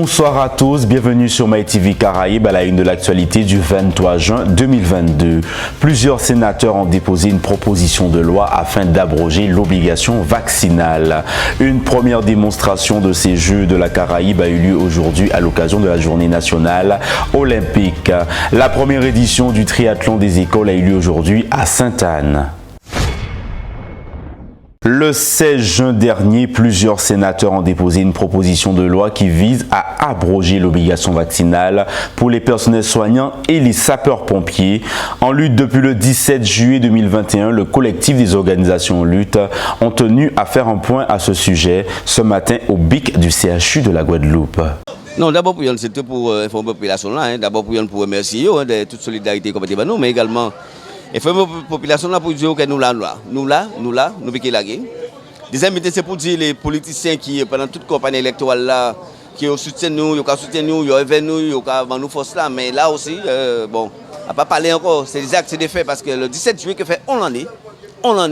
Bonsoir à tous, bienvenue sur MyTV Caraïbes à la une de l'actualité du 23 juin 2022. Plusieurs sénateurs ont déposé une proposition de loi afin d'abroger l'obligation vaccinale. Une première démonstration de ces Jeux de la Caraïbe a eu lieu aujourd'hui à l'occasion de la journée nationale olympique. La première édition du triathlon des écoles a eu lieu aujourd'hui à Sainte-Anne. Le 16 juin dernier, plusieurs sénateurs ont déposé une proposition de loi qui vise à abroger l'obligation vaccinale pour les personnels soignants et les sapeurs-pompiers. En lutte depuis le 17 juillet 2021, le collectif des organisations en lutte ont tenu à faire un point à ce sujet ce matin au BIC du CHU de la Guadeloupe. Non, d'abord c'était pour informer la population là, d'abord pour remercier de toute solidarité comme nous, mais également et faut la population là pour dire que nous piquons la guerre. Deuxième c'est pour dire les politiciens qui pendant toute campagne électorale là qui soutiennent nous, ils soutiennent nous, ils aident nous, ils nous force là, mais là aussi bon, à pas parler encore, c'est des actes, c'est des faits parce que le 17 juillet que fait on en est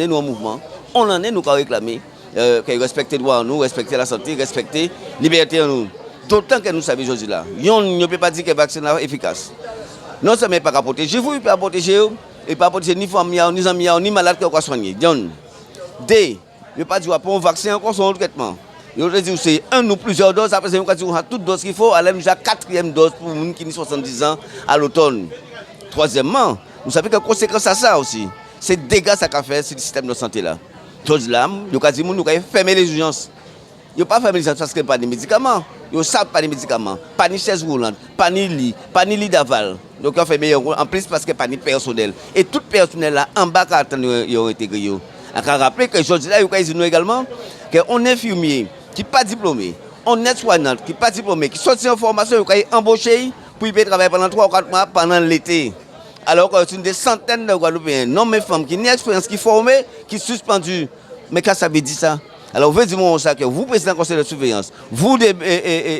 nous en mouvement, on en est nous réclamer que respecter droit nous, respecter la santé, respecter liberté en nous. D'autant que nous savons aujourd'hui là, on ne peut pas dire que le vaccin est efficace. Non seulement pas protéger vous, il peut protéger et pas protéger ni famille, ni amis, ni malade qui ont soigner. D, il ne pas dire pour un vaccin encore son traitement. Il veut dire c'est un ou plusieurs doses, après c'est toutes doses qu'il faut, aller jusqu'à 4e dose pour les gens qui ont 70 ans à l'automne. Troisièmement, vous savez que la conséquence à ça aussi, c'est des dégâts ça qu'a fait sur le système de santé là. Tous là, nous avons fermé les urgences. Il n'y a pas fermé les urgences parce qu'il n'y a pas de médicaments. Il n'y a pas de médicaments, pas de chaise roulante, pas de lit d'aval. Donc on fait meilleur en plus parce que pas de personnel. Et tout personnel là en bas quand ils ont intégré. On a rappelé que aujourd'hui là, il y a également qu'on est infirmier qui n'est pas diplômé, on est soignant qui n'est pas diplômé, qui sortit en formation, qui est embauché pour y travailler pendant 3 ou 4 mois pendant l'été. Alors que c'est des centaines de Guadeloupéens, non mais femmes qui n'ont expérience, qui sont formés, qui sont suspendus. Mais qu'est-ce que ça veut dire ça? Alors, vous dites-moi ça que vous, président du conseil de surveillance, vous,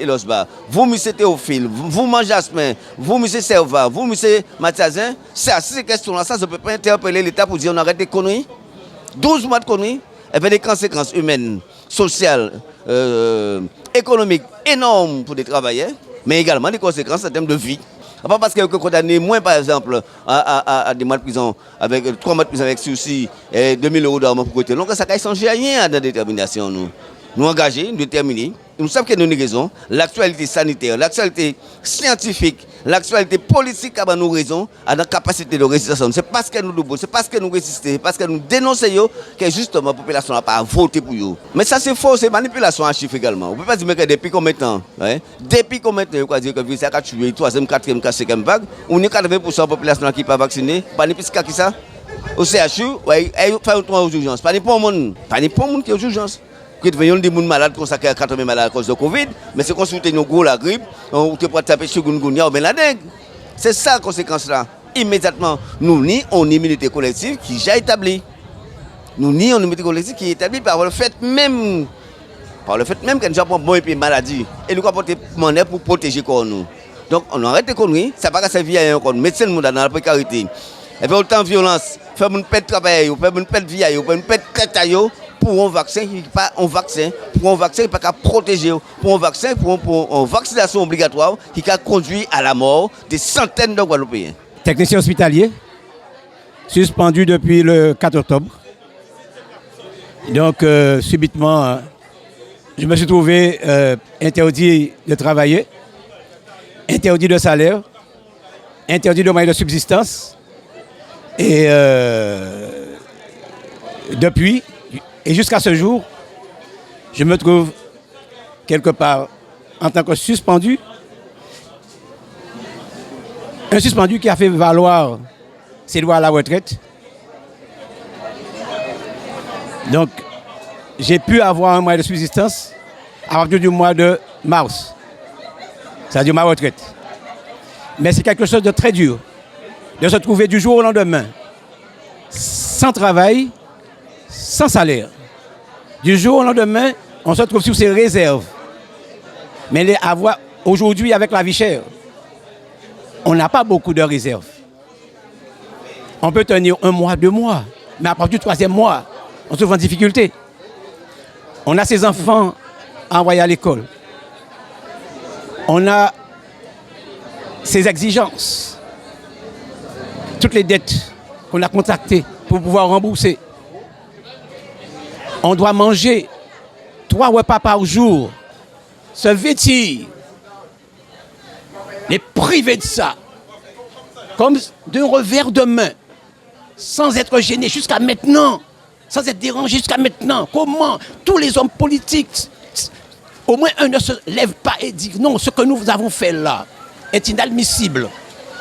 Losba, vous, M. Théophile, vous, Jasmin, vous, M. Serva, vous, M. Mathiazin, ça, ces questions-là, ça ne peut pas interpeller l'État pour dire on arrête des conneries. 12 mois de conneries, avec des conséquences humaines, sociales, économiques énormes pour les travailleurs, mais également des conséquences en termes de vie. Pas parce que condamné moins, par exemple, à des mois de prison, avec 3 mois de prison avec sursis et 2000 € d'amende pour côté. Donc ça ne change rien à la détermination. Nous engager, nous déterminer. Nous savons que nous avons raison. L'actualité sanitaire, l'actualité scientifique, l'actualité politique a nous raison à la capacité de résistance. C'est parce que nous debout, c'est parce que nous résistons, c'est parce que nous dénonçons que justement la population n'a pas voté pour eux. Mais ça c'est faux, c'est manipulation à chiffres également. On ne peut pas dire que depuis combien de temps, depuis combien de temps, on peut dire que le virus a tué 3e, 4e, 5e vague, on est 80% de la population qui n'est pas vaccinée, pas ni plus qu'à qui ça. Au CHU, il faut faire aux urgences. Pas ni pour le monde qui est aux urgences. Il y a des gens malades consacrés à 80 malades à cause de Covid, mais c'est consulter nos gros la grippe, on peut taper sur Gungunia ou bien la dengue. C'est ça la conséquence là. Immédiatement, nous nions une immunité collective qui est déjà établie. Nous nions une immunité collective qui est établie par le fait même que nous avons bon et maladie et nous avons porté monnaie pour protéger nous. Donc on arrête les conneries, ça va pas servir à un médecin dans la précarité. Et puis autant de violence, faire une perte de travail, faire une perte de vie, faire une perte de tête pour un vaccin qui n'est pas un vaccin, pour un vaccin qui n'est pas protéger, pour un vaccin, pour une vaccination obligatoire qui a conduit à la mort des centaines de Guadeloupéens. Technicien hospitalier, suspendu depuis le 4 octobre. Donc, subitement, je me suis trouvé interdit de travailler, interdit de salaire, interdit de moyens de subsistance. Et depuis, et jusqu'à ce jour, je me trouve quelque part en tant que suspendu. Un suspendu qui a fait valoir ses droits à la retraite. Donc, j'ai pu avoir un moyen de subsistance à partir du mois de mars. C'est-à-dire ma retraite. Mais c'est quelque chose de très dur de se trouver du jour au lendemain sans travail, sans salaire. Du jour au lendemain, on se trouve sur ses réserves. Mais les avoir aujourd'hui avec la vie chère, on n'a pas beaucoup de réserves. On peut tenir 1 mois, 2 mois, mais à partir du 3e mois, on se trouve en difficulté. On a ses enfants envoyés à l'école. on a ces exigences, toutes les dettes qu'on a contractées pour pouvoir rembourser. On doit manger 3 repas par jour, se vêtir, les priver de ça, comme d'un revers de main, sans être gêné jusqu'à maintenant, sans être dérangé jusqu'à maintenant. Comment tous les hommes politiques, au moins un ne se lève pas et dit non, ce que nous avons fait là est inadmissible.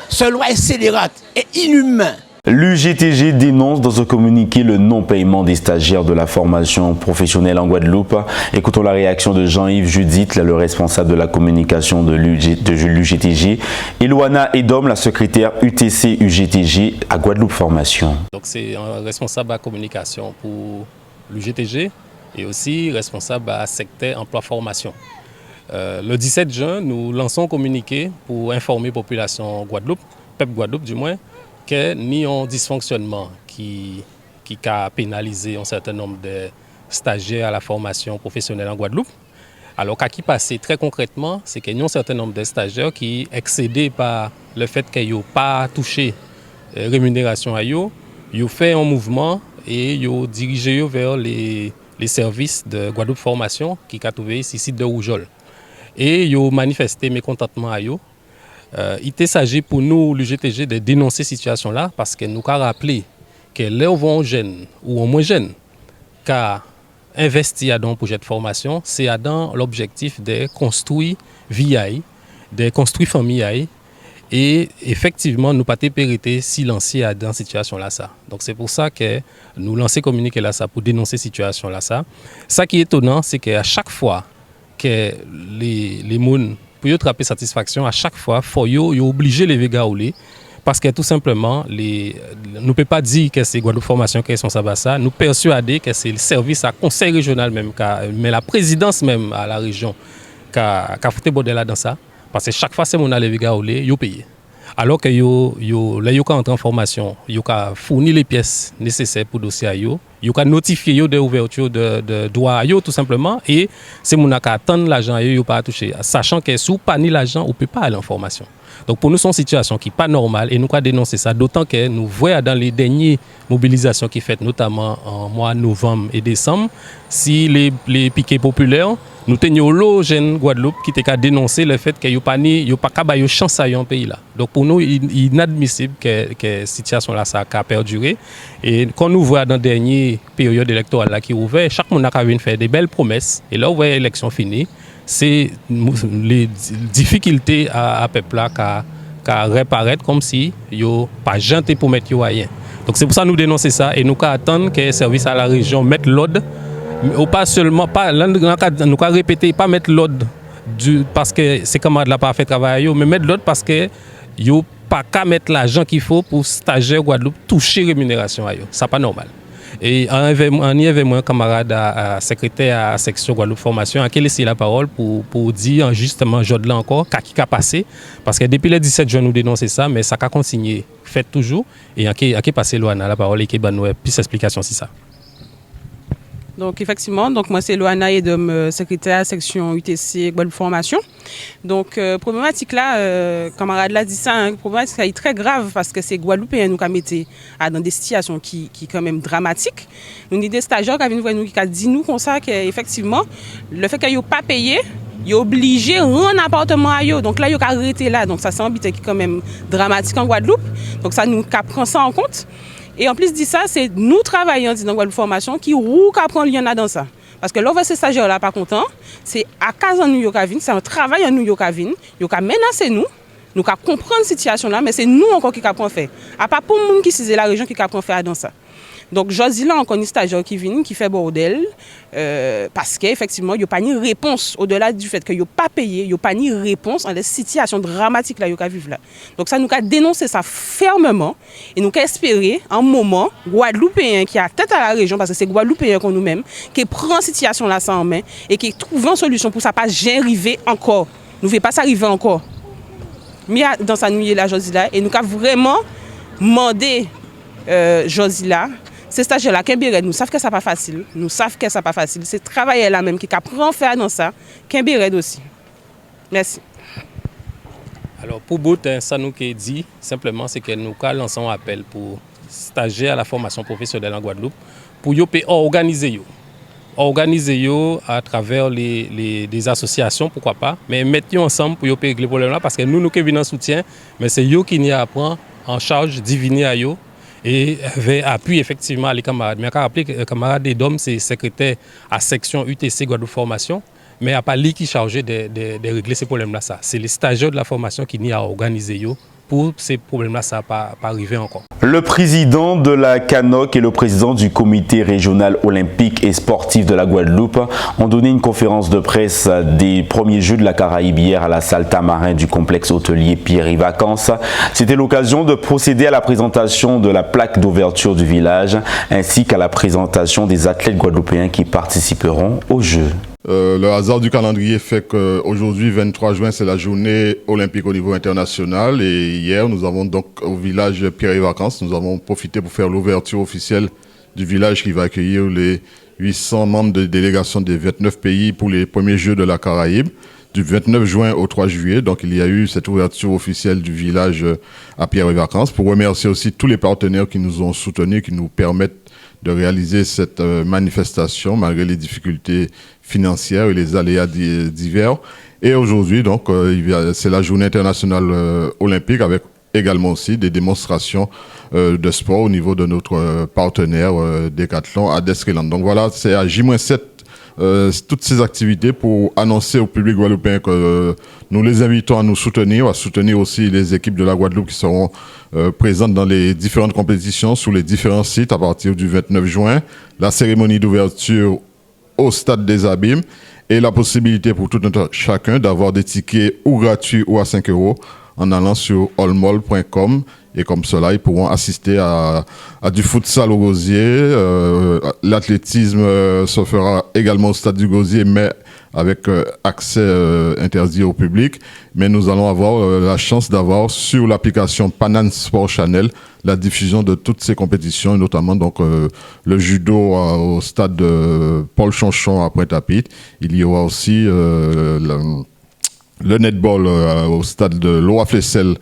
Ce loi est scélérate et inhumain. L'UGTG dénonce dans un communiqué le non-paiement des stagiaires de la formation professionnelle en Guadeloupe. Écoutons la réaction de Jean-Yves Judith, le responsable de la communication de l'UGTG, et Luana Edom, la secrétaire UTC-UGTG à Guadeloupe Formation. Donc c'est un responsable à la communication pour l'UGTG et aussi responsable à secteur emploi formation. Le 17 juin, nous lançons un communiqué pour informer la population Guadeloupe, peuple Guadeloupe du moins, que ni un dysfonctionnement qui a pénalisé un certain nombre de stagiaires à la formation professionnelle en Guadeloupe. Alors qu'à qui passé très concrètement, c'est qu'il y a un certain nombre de stagiaires qui excédés par le fait qu'ils n'ont pas touché rémunération à eux, ils ont fait un mouvement et ils ont dirigé vers les services de Guadeloupe Formation qui ont trouvé ici site de Rougeole. Et ils ont manifesté mécontentement à eux. Il était s'agit pour nous, l'UGTG, de dénoncer cette situation-là parce que nous avons rappelé que les jeunes ou au moins jeunes qui ont investi dans un projet de formation, c'est dans l'objectif de construire vie, de construire famille. Et effectivement, nous pas été silencieux dans cette situation-là. Donc c'est pour ça que nous lançons communiqué là pour dénoncer cette situation-là. Ça qui est étonnant, c'est qu'à chaque fois que les gens pour attraper satisfaction, à chaque fois, il faut obliger les Végaoulés parce que tout simplement, nous ne pouvons pas dire que c'est Guadeloupe Formation qui est responsable à ça. Nous persuader que c'est le service à conseil régional même, mais la présidence même à la région qui a foutu bordel dans ça. Parce que chaque fois que mon les Végaoulés, ils payent. Alors que là, entre en formation, ils ont fourni les pièces nécessaires pour le dossier, ils ont notifié de l'ouverture de droit tout simplement, et c'est mon qui attendre l'argent, ils n'ont pas touché. Sachant que si vous pas ni l'argent, on ne peut pas aller en formation. Donc pour nous, c'est une situation qui n'est pas normale et nous avons dénoncé ça, d'autant que nous voyons dans les dernières mobilisations qui sont faites, notamment en mois de novembre et décembre, si les piquets populaires, nous tenions le jeune Guadeloupe qui a dénoncé le fait qu'il n'y a pas de chance à un pays là. Donc pour nous, il est inadmissible que cette situation-là a perduré. Et quand nous voyons dans la dernière période électorale qui est ouverte, chaque monde a fait des belles promesses. Et là, on voit l'élection finie, c'est les difficultés à peuple là qui réapparaissent comme si il n'y a pas janté pour mettre rien. Donc c'est pour ça que nous dénonçons ça et nous attendons que les services à la région mettent l'ordre. Ou pas seulement, nous avons répété, pas mettre l'ordre parce que c'est comme de la pas fait travail, mais mettre l'ordre parce que yo pas qu'à mettre l'argent qu'il faut pour stagiaires Guadeloupe toucher rémunération. Ça n'est pas normal. Et en y avait moi, camarade secrétaire à la section Guadeloupe Formation, qui a laissé la parole pour dire justement, aujourd'hui encore, qui a passé. Parce que depuis le 17 juin, nous dénonçons ça, mais ça a continué, fait toujours. Et qui a passé Luana la parole et qui a donné plus d'explications sur ça. Donc effectivement, moi c'est Luana Edom, secrétaire à la section UTC Guadeloupe Formation. Donc problématique là, camarade là dit ça, problématique là est très grave parce que c'est Guadeloupéens nous qui mettez dans des situations qui quand même dramatiques. Nous avons des stagiaires qui viennent voir nous qui dit nous comme ça qu'effectivement le fait qu'ils n'ont pas payé, ils sont obligés de rendre appartement à eux. Donc là ils ont arrêté là. Donc ça c'est un but qui est quand même dramatique en Guadeloupe. Donc ça nous prend ça en compte. Et en plus de ça, c'est nous travaillons dans Guadeloupe Formation qui roule qu'à prendre lien dans ça. Parce que là, ces stagiaires-là, pas contents, c'est à cause de nous, c'est un travail en nous, ils ont menacé nous, nous comprendre cette situation-là, mais c'est nous encore qui avons fait. À part pour les gens qui sont la région qui avons fait dans ça. Donc, Josie là, encore une stagiaire qui vient, qui fait bordel, parce qu'effectivement, il n'y a pas de réponse, au-delà du fait qu'il n'y a pas payé, il n'y a pas de réponse en la situation dramatique là, qu'il y a vivre là. Donc, ça nous a dénoncé ça fermement et nous a espéré un moment, Guadeloupéen qui a tête à la région, parce que c'est Guadeloupéen qu'on nous-mêmes, qui prend cette situation là ça en main et qui trouve une solution pour ça pas jamais arriver encore. Nous ne voulons pas ça arriver encore. Mais dans sa nuit là, Josie là, et nous avons vraiment demandé Josie là, ces stagiaires-là, nous savons que ça n'est pas facile. Nous savons que ça n'est pas facile. C'est travailler là même qui apprend à faire dans ça, aussi. Merci. Alors pour Bout, ça nous qui dit simplement, c'est que nous lançons un appel pour stagiaires à la formation professionnelle en Guadeloupe pour organiser à travers des associations, pourquoi pas, mais mettre ensemble pour régler le problème là, parce que nous qui venons en soutien, mais c'est eux qui nous apprend en charge diviner à eux et appuie effectivement les camarades. Mais quand rappelez que camarade des DOM, c'est secrétaire à section UTC Guadeloupe Formation, mais il n'y a pas lui qui est chargé de régler ces problèmes-là. C'est les stagiaires de la formation qui nous a organisé pour ces problèmes-là, ça n'a pas arrivé encore. Le président de la CANOC et le président du comité régional olympique et sportif de la Guadeloupe ont donné une conférence de presse des premiers Jeux de la Caraïbe hier à la salle Tamarin du complexe hôtelier Pierre et Vacances. C'était l'occasion de procéder à la présentation de la plaque d'ouverture du village ainsi qu'à la présentation des athlètes guadeloupéens qui participeront aux Jeux. Le hasard du calendrier fait qu'aujourd'hui, 23 juin, c'est la journée olympique au niveau international. Et hier, nous avons donc au village Pierre et Vacances, nous avons profité pour faire l'ouverture officielle du village qui va accueillir les 800 membres de délégation des 29 pays pour les premiers Jeux de la Caraïbe, du 29 juin au 3 juillet. Donc, il y a eu cette ouverture officielle du village à Pierre et Vacances pour remercier aussi tous les partenaires qui nous ont soutenus, qui nous permettent de réaliser cette manifestation malgré les difficultés financières et les aléas divers. Et aujourd'hui, donc, c'est la journée internationale olympique avec également aussi des démonstrations de sport au niveau de notre partenaire Decathlon à Deskeland. Donc voilà, c'est à J-7 toutes ces activités pour annoncer au public guadeloupéen que nous les invitons à nous soutenir, à soutenir aussi les équipes de la Guadeloupe qui seront présentes dans les différentes compétitions sur les différents sites à partir du 29 juin, la cérémonie d'ouverture au Stade des Abîmes et la possibilité pour tout un chacun d'avoir des tickets ou gratuits ou à 5 € en allant sur allmall.com et comme cela, ils pourront assister à du futsal au Gosier. L'athlétisme se fera également au Stade du Gosier, mais avec accès interdit au public. Mais nous allons avoir la chance d'avoir sur l'application Panan Sport Channel la diffusion de toutes ces compétitions, et notamment donc, le judo au stade de Paul Chonchon à Pointe-à-Pitre. Il y aura aussi le netball au stade de Loa Flessel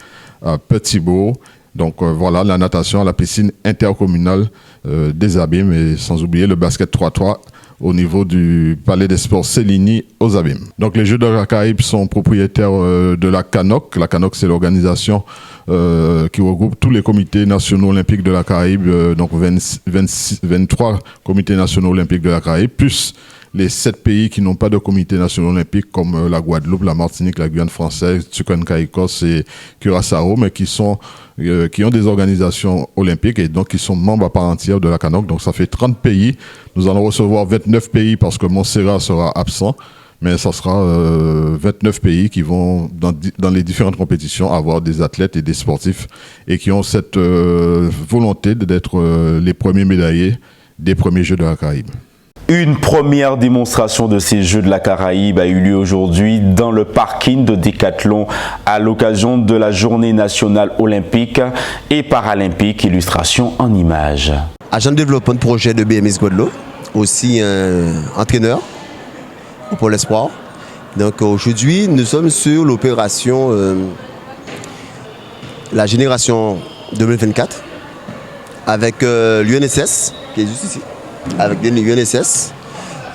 à Petit-Bourg. Donc voilà, la natation à la piscine intercommunale des Abîmes et sans oublier le basket 3-3 au niveau du Palais des Sports Céligny aux Abîmes. Donc les Jeux de la Caraïbe sont propriétaires de la CANOC. La CANOC, c'est l'organisation qui regroupe tous les comités nationaux olympiques de la Caraïbe, donc 23 comités nationaux olympiques de la Caraïbe, plus les 7 pays qui n'ont pas de comité national olympique comme la Guadeloupe, la Martinique, la Guyane française, Tucan Caïcos et Curaçao, mais qui ont des organisations olympiques et donc qui sont membres à part entière de la CANOC. Donc ça fait 30 pays. Nous allons recevoir 29 pays parce que Montserrat sera absent, mais ça sera 29 pays qui vont, dans les différentes compétitions, avoir des athlètes et des sportifs et qui ont cette volonté d'être les premiers médaillés des premiers Jeux de la Caraïbe. Une première démonstration de ces Jeux de la Caraïbe a eu lieu aujourd'hui dans le parking de Decathlon à l'occasion de la Journée nationale olympique et paralympique, illustration en images. Agent de développement de projet de BMX Guadeloupe, aussi entraîneur pour l'espoir. Donc aujourd'hui, nous sommes sur l'opération la génération 2024 avec l'UNSS qui est juste ici. Avec l'UNSS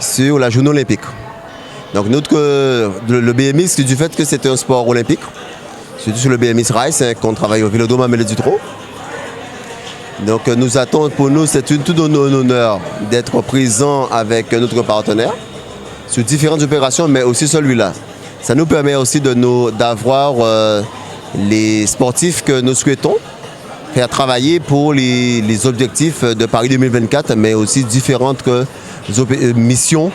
sur la journée olympique. Donc le BMX, c'est du fait que c'est un sport olympique, surtout sur le BMX Race, qu'on travaille au Vélodrome à Amélie-Dutrot. Donc pour nous, c'est tout un honneur d'être présent avec notre partenaire sur différentes opérations, mais aussi celui-là. Ça nous permet aussi d'avoir les sportifs que nous souhaitons faire travailler pour les objectifs de Paris 2024, mais aussi différentes missions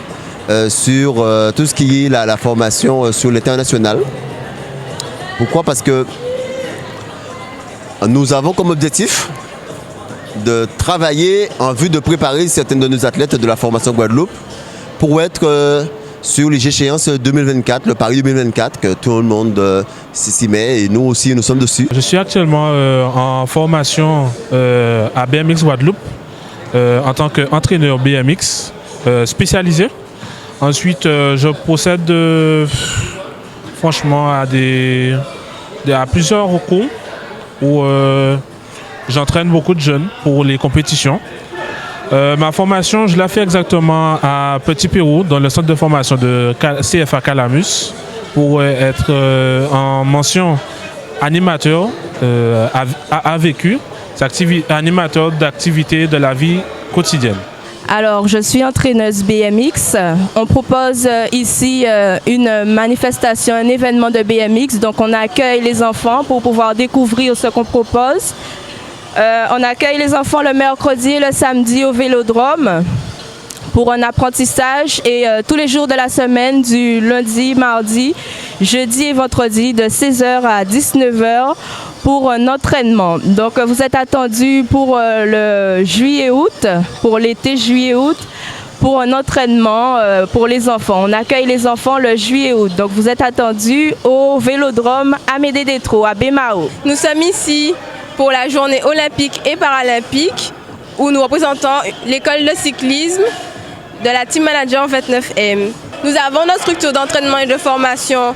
sur tout ce qui est la formation sur l'international. Pourquoi? Parce que nous avons comme objectif de travailler en vue de préparer certains de nos athlètes de la formation Guadeloupe pour être sur les échéances 2024, le Paris 2024, que tout le monde s'y met et nous aussi nous sommes dessus. Je suis actuellement en formation à BMX Guadeloupe en tant qu'entraîneur BMX spécialisé. Ensuite, je procède franchement à des à plusieurs recours où j'entraîne beaucoup de jeunes pour les compétitions. Ma formation, je la fais exactement à Petit Pérou, dans le centre de formation de CFA Calamus, pour être en mention animateur AVQ, animateur d'activités de la vie quotidienne. Alors, je suis entraîneuse BMX. On propose ici une manifestation, un événement de BMX. Donc, on accueille les enfants pour pouvoir découvrir ce qu'on propose. On accueille les enfants le mercredi et le samedi au Vélodrome pour un apprentissage et tous les jours de la semaine, du lundi, mardi, jeudi et vendredi, de 16h à 19h pour un entraînement. Donc vous êtes attendus pour le juillet-août, pour l'été juillet-août, pour un entraînement pour les enfants. On accueille les enfants le juillet-août. Donc vous êtes attendus au Vélodrome Amédée Détro, à Bémao. Nous sommes ici pour la journée olympique et paralympique où nous représentons l'école de cyclisme de la Team Manager 29M. Nous avons notre structure d'entraînement et de formation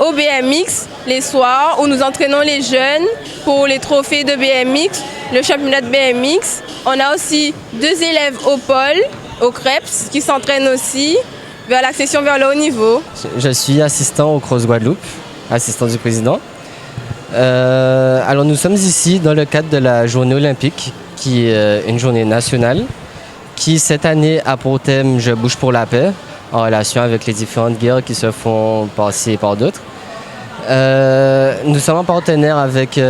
au BMX les soirs où nous entraînons les jeunes pour les trophées de BMX, le championnat de BMX. On a aussi 2 élèves au pôle, au CREPS, qui s'entraînent aussi vers l'accession vers le haut niveau. Je suis assistant au Cross Guadeloupe, assistant du président. Alors nous sommes ici dans le cadre de la journée olympique, qui est une journée nationale, qui cette année a pour thème « Je bouge pour la paix », en relation avec les différentes guerres qui se font passer par d'autres. Nous sommes en partenaire avec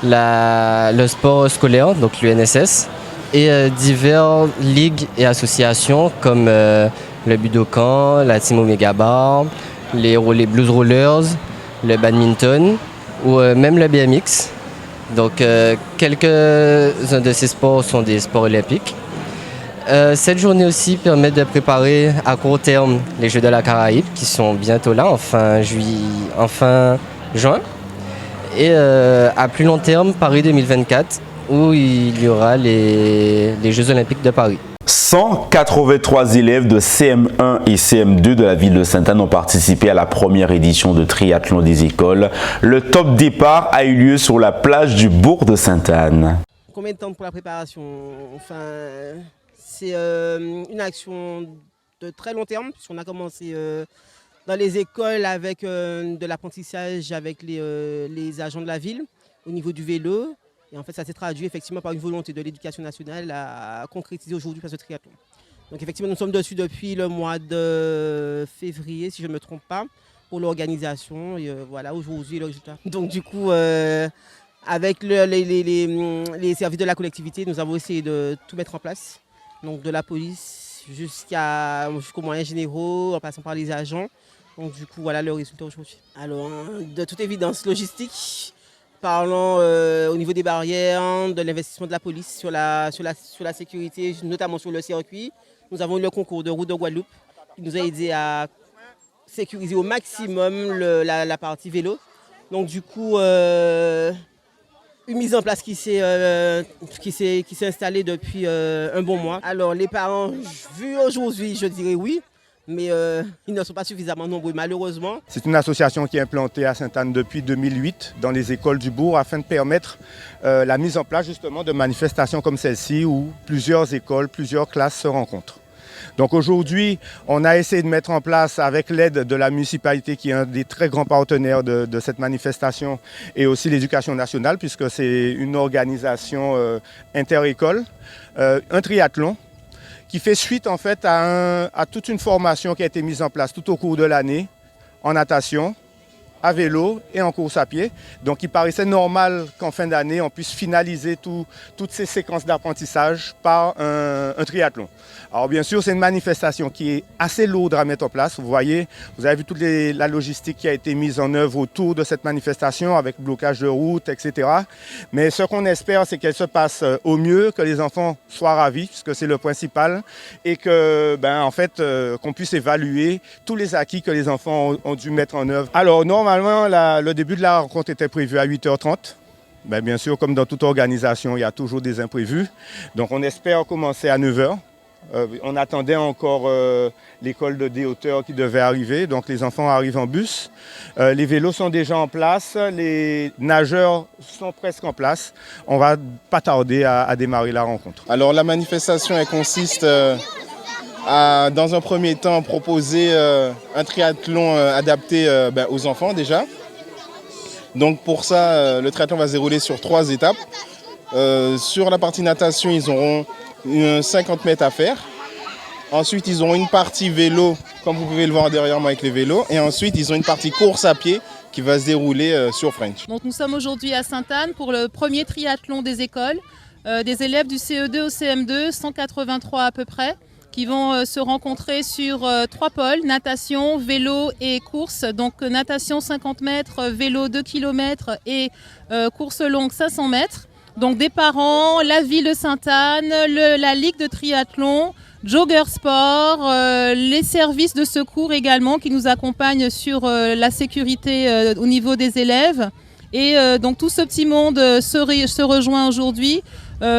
le sport scolaire, donc l'UNSS, et diverses ligues et associations comme le Budokan, la Team Omega Bar, les Blues Rollers, le badminton ou même le BMX. Donc quelques-uns de ces sports sont des sports olympiques. Cette journée aussi permet de préparer à court terme les Jeux de la Caraïbe qui sont bientôt là, en fin juin. Et à plus long terme, Paris 2024, où il y aura les Jeux Olympiques de Paris. 183 élèves de CM1 et CM2 de la ville de Sainte-Anne ont participé à la première édition de triathlon des écoles. Le top départ a eu lieu sur la plage du bourg de Sainte-Anne. Combien de temps pour la préparation? C'est une action de très long terme, puisqu'on a commencé dans les écoles avec de l'apprentissage avec les agents de la ville au niveau du vélo. Et en fait, ça s'est traduit effectivement par une volonté de l'éducation nationale à concrétiser aujourd'hui ce triathlon. Donc effectivement, nous sommes dessus depuis le mois de février, si je ne me trompe pas, pour l'organisation. Et voilà, aujourd'hui, le résultat. Donc du coup, avec les services de la collectivité, nous avons essayé de tout mettre en place. Donc de la police jusqu'aux moyens généraux, en passant par les agents. Donc du coup, voilà le résultat aujourd'hui. Alors, de toute évidence, logistique, parlons au niveau des barrières, de l'investissement de la police sur la sécurité, notamment sur le circuit. Nous avons eu le concours de route de Guadeloupe qui nous a aidé à sécuriser au maximum la partie vélo. Donc du coup, une mise en place qui s'est installée depuis un bon mois. Alors les parents, vu aujourd'hui, je dirais oui, mais ils ne sont pas suffisamment nombreux malheureusement. C'est une association qui est implantée à Sainte-Anne depuis 2008 dans les écoles du bourg afin de permettre la mise en place justement de manifestations comme celle-ci où plusieurs écoles, plusieurs classes se rencontrent. Donc aujourd'hui, on a essayé de mettre en place, avec l'aide de la municipalité qui est un des très grands partenaires de cette manifestation, et aussi l'éducation nationale, puisque c'est une organisation inter-école, un triathlon qui fait suite en fait à toute une formation qui a été mise en place tout au cours de l'année en natation, à vélo et en course à pied. Donc il paraissait normal qu'en fin d'année, on puisse finaliser toutes ces séquences d'apprentissage par un triathlon. Alors bien sûr, c'est une manifestation qui est assez lourde à mettre en place. Vous voyez, vous avez vu toute la logistique qui a été mise en œuvre autour de cette manifestation avec blocage de route, etc. Mais ce qu'on espère, c'est qu'elle se passe au mieux, que les enfants soient ravis, puisque c'est le principal, et que, en fait, qu'on puisse évaluer tous les acquis que les enfants ont dû mettre en œuvre. Alors normalement, le début de la rencontre était prévu à 8h30. Bien sûr, comme dans toute organisation, il y a toujours des imprévus. Donc on espère commencer à 9h. On attendait encore l'école de déhauteur qui devait arriver, donc les enfants arrivent en bus. Les vélos sont déjà en place, les nageurs sont presque en place. On va pas tarder à démarrer la rencontre. Alors la manifestation elle consiste à, dans un premier temps, proposer un triathlon adapté aux enfants déjà. Donc pour ça, le triathlon va se dérouler sur 3 étapes. Sur la partie natation, ils auront 50 mètres à faire. Ensuite, ils auront une partie vélo, comme vous pouvez le voir derrière moi avec les vélos. Et ensuite, ils ont une partie course à pied qui va se dérouler sur French. Donc, nous sommes aujourd'hui à Sainte-Anne pour le premier triathlon des écoles, des élèves du CE2 au CM2, 183 à peu près, qui vont se rencontrer sur 3 pôles, natation, vélo et course. Donc natation 50 mètres, vélo 2 km et course longue 500 mètres. Donc des parents, la ville de Sainte-Anne, la Ligue de triathlon, Jogger Sport, les services de secours également qui nous accompagnent sur la sécurité au niveau des élèves. Et donc tout ce petit monde se rejoint aujourd'hui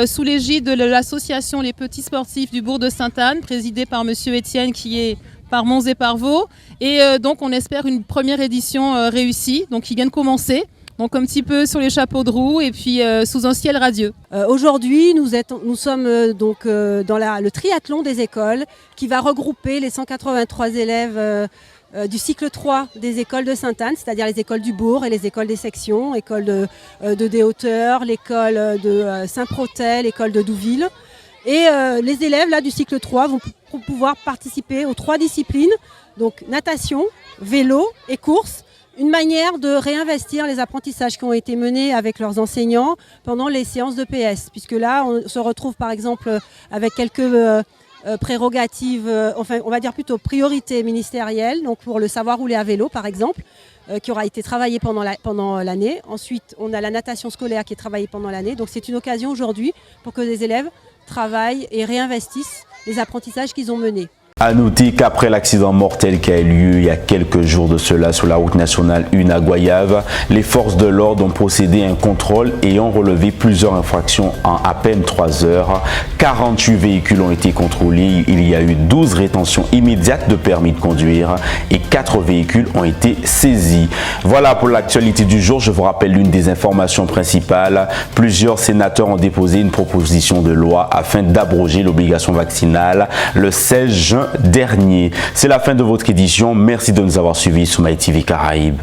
sous l'égide de l'association Les Petits Sportifs du bourg de Sainte-Anne, présidée par monsieur Étienne qui est par Mons et par Vaux. Et donc on espère une première édition réussie, donc qui vient de commencer. Donc un petit peu sur les chapeaux de roue et puis sous un ciel radieux. Aujourd'hui, nous sommes dans le triathlon des écoles qui va regrouper les 183 élèves du cycle 3 des écoles de Sainte-Anne, c'est-à-dire les écoles du bourg et les écoles des sections, école de Déhauteur, l'école de Saint-Protais, l'école de Douville. Et les élèves là, du cycle 3 vont pouvoir participer aux 3 disciplines, donc natation, vélo et course. Une manière de réinvestir les apprentissages qui ont été menés avec leurs enseignants pendant les séances de PS. Puisque là, on se retrouve par exemple avec quelques prérogatives, enfin on va dire plutôt priorités ministérielles, donc pour le savoir rouler à vélo par exemple, qui aura été travaillé pendant l'année. Ensuite, on a la natation scolaire qui est travaillée pendant l'année. Donc c'est une occasion aujourd'hui pour que les élèves travaillent et réinvestissent les apprentissages qu'ils ont menés. À noter qu'après l'accident mortel qui a eu lieu il y a quelques jours de cela sur la route nationale 1 à Goyave, les forces de l'ordre ont procédé à un contrôle et ont relevé plusieurs infractions en à peine 3 heures. 48 véhicules ont été contrôlés, il y a eu 12 rétentions immédiates de permis de conduire et 4 véhicules ont été saisis. Voilà pour l'actualité du jour. Je vous rappelle l'une des informations principales. Plusieurs sénateurs ont déposé une proposition de loi afin d'abroger l'obligation vaccinale le 16 juin dernier. C'est la fin de votre édition. Merci de nous avoir suivis sur MyTV Caraïbes.